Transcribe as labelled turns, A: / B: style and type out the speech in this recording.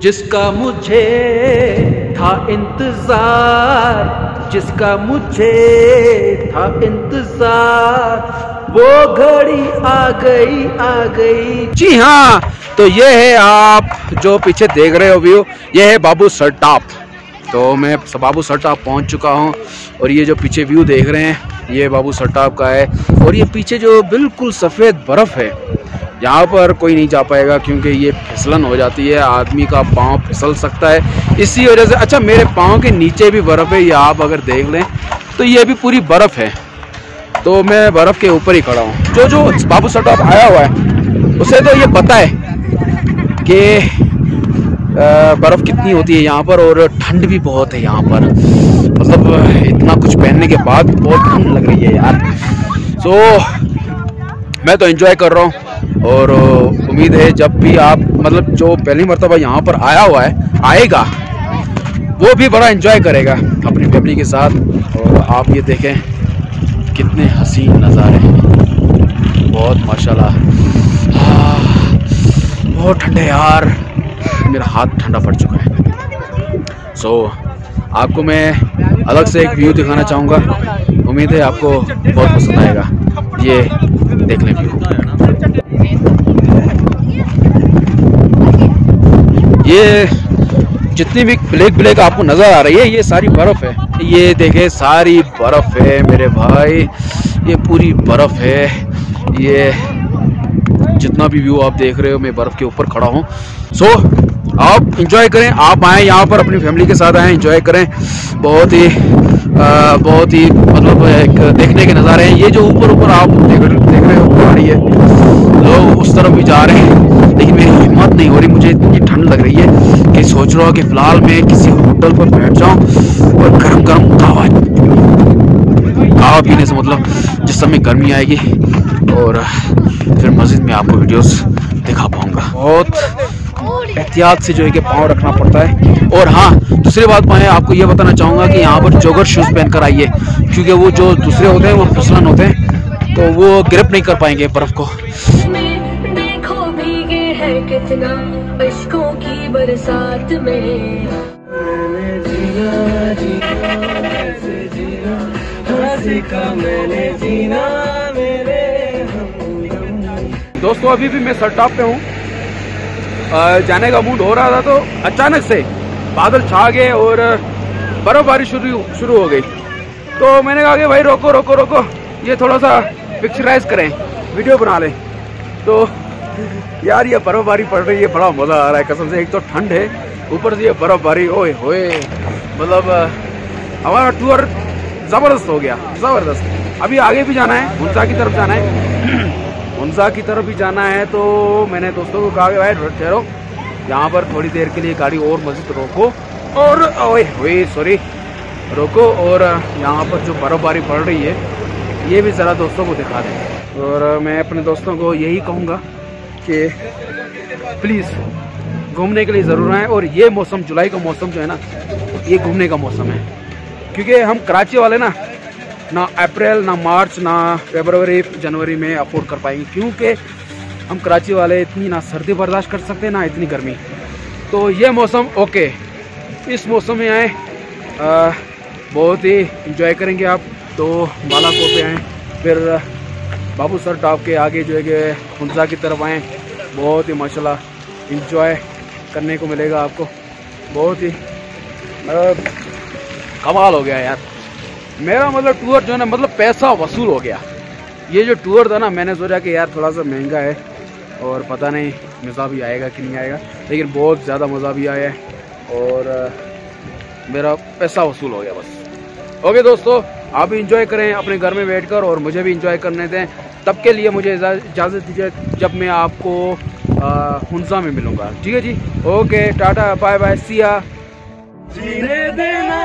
A: जिसका मुझे था इंतजार, जिसका मुझे था इंतजार, वो घड़ी आ गई आ गई। जी हाँ, तो ये है आप जो पीछे देख रहे हो व्यू, ये है बाबू सर टॉप। तो मैं बाबू सर टॉप पहुँच चुका हूँ और ये जो पीछे व्यू देख रहे हैं ये बाबू सर टॉप का है। और ये पीछे जो बिल्कुल सफ़ेद बर्फ़ है, यहाँ पर कोई नहीं जा पाएगा क्योंकि ये फिसलन हो जाती है, आदमी का पाँव फिसल सकता है इसी वजह से। अच्छा, मेरे पाँव के नीचे भी बर्फ़ है, ये आप अगर देख लें तो ये भी पूरी बर्फ़ है। तो मैं बर्फ़ के ऊपर ही खड़ा हूँ। जो बाबू सर टॉप आया हुआ है उसे तो ये पता है कि बर्फ़ कितनी होती है यहाँ पर, और ठंड भी बहुत है यहाँ पर। मतलब इतना कुछ पहनने के बाद भी बहुत ठंड लग रही है यार। सो मैं तो एंजॉय कर रहा हूँ और उम्मीद है जब भी आप मतलब जो पहली मर्तबा यहाँ पर आया हुआ है आएगा वो भी बड़ा एंजॉय करेगा अपनी फैमिली के साथ। और आप ये देखें कितने हसीन नज़ारे हैं, बहुत माशाल्लाह। बहुत ठंडे यार, मेरा हाथ ठंडा पड़ चुका है। सो आपको मैं अलग से एक व्यू दिखाना चाहूँगा, उम्मीद है आपको बहुत पसंद आएगा। ये देख लें व्यू। ये जितनी भी ब्लैक आपको नज़र आ रही है ये सारी बर्फ़ है। ये देखें सारी बर्फ़ है मेरे भाई, ये पूरी बर्फ़ है। ये जितना भी व्यू आप देख रहे हो मैं बर्फ़ के ऊपर खड़ा हूँ। सो आप इंजॉय करें, आप आएँ यहाँ पर अपनी फैमिली के साथ आएँ, इंजॉय करें। बहुत ही मतलब एक देखने के नज़ारे हैं। ये जो ऊपर आप देख रहे हो पहाड़ी है, लोग उस तरफ भी जा रहे हैं लेकिन मेरी हिम्मत नहीं हो रही, मुझे इतनी ठंड लग रही है कि सोच रहा हूँ कि फ़िलहाल मैं किसी होटल पर बैठ जाऊँ और गरम कावा पीने से मतलब जिस समय गर्मी आएगी और फिर मस्जिद में आपको वीडियोस दिखा पाऊँगा। बहुत एहतियात से जो है कि पाँव रखना पड़ता है। और हाँ, दूसरी बात मैं आपको ये बताना चाहूँगा कि यहाँ पर जॉगर शूज़ पहन कर आइए, क्योंकि वो जो दूसरे होते हैं वो फिसलन होते हैं तो वो ग्रिप नहीं कर पाएंगे बर्फ़ को।
B: देखो भीगे है कितना अश्कों की बरसात में,
A: दोस्तों अभी भी मैं सर टॉप पे हूँ। जाने का मूड हो रहा था तो अचानक से बादल छा गए और बर्फबारी शुरू हो गई। तो मैंने कहा कि भाई रोको, ये थोड़ा सा पिक्चराइज करें, वीडियो बना लें। तो यार ये बर्फबारी पड़ रही है, बड़ा मज़ा आ रहा है कसम से। एक तो ठंड है, ऊपर से ये बर्फबारी, ओए होए। मतलब हमारा टूर ज़बरदस्त हो गया, ज़बरदस्त। अभी आगे भी जाना है, हुंसा की तरफ जाना है। हुंसा की तरफ भी जाना है तो मैंने दोस्तों को कहा कि भाई ठहरो, यहाँ पर थोड़ी देर के लिए गाड़ी और मस्जिद रोको और रोको और यहाँ पर जो बर्फबारी पड़ रही है ये भी ज़रा दोस्तों को दिखा दें। और मैं अपने दोस्तों को यही कहूँगा कि प्लीज़ घूमने के लिए ज़रूर आएँ। और ये मौसम, जुलाई का मौसम जो है ना, ये घूमने का मौसम है, क्योंकि हम कराची वाले ना अप्रैल, ना मार्च, ना फरवरी, जनवरी में अफोर्ड कर पाएंगे, क्योंकि हम कराची वाले इतनी ना सर्दी बर्दाश्त कर सकते ना इतनी गर्मी। तो ये मौसम ओके, इस मौसम में आए, बहुत ही इंजॉय करेंगे आप। तो बालाकोट पे आएँ, फिर बाबू सर टॉप के आगे जो है कि हुंसा की तरफ आएँ, बहुत ही माशाल्लाह इंजॉय करने को मिलेगा आपको। बहुत ही कमाल हो गया यार मेरा, मतलब टूर जो है ना, मतलब पैसा वसूल हो गया। ये जो टूर था ना, मैंने सोचा कि यार थोड़ा सा महंगा है और पता नहीं मज़ा भी आएगा कि नहीं आएगा, लेकिन बहुत ज़्यादा मज़ा भी आया है और मेरा पैसा वसूल हो गया बस। ओके दोस्तों, आप भी इंजॉय करें अपने घर में बैठकर और मुझे भी इंजॉय करने दें। तब के लिए मुझे इजाज़त दीजिए जब मैं आपको हुंसा में मिलूँगा। ठीक है जी, ओके, टाटा, बाय बाय, सी या। जीने देना।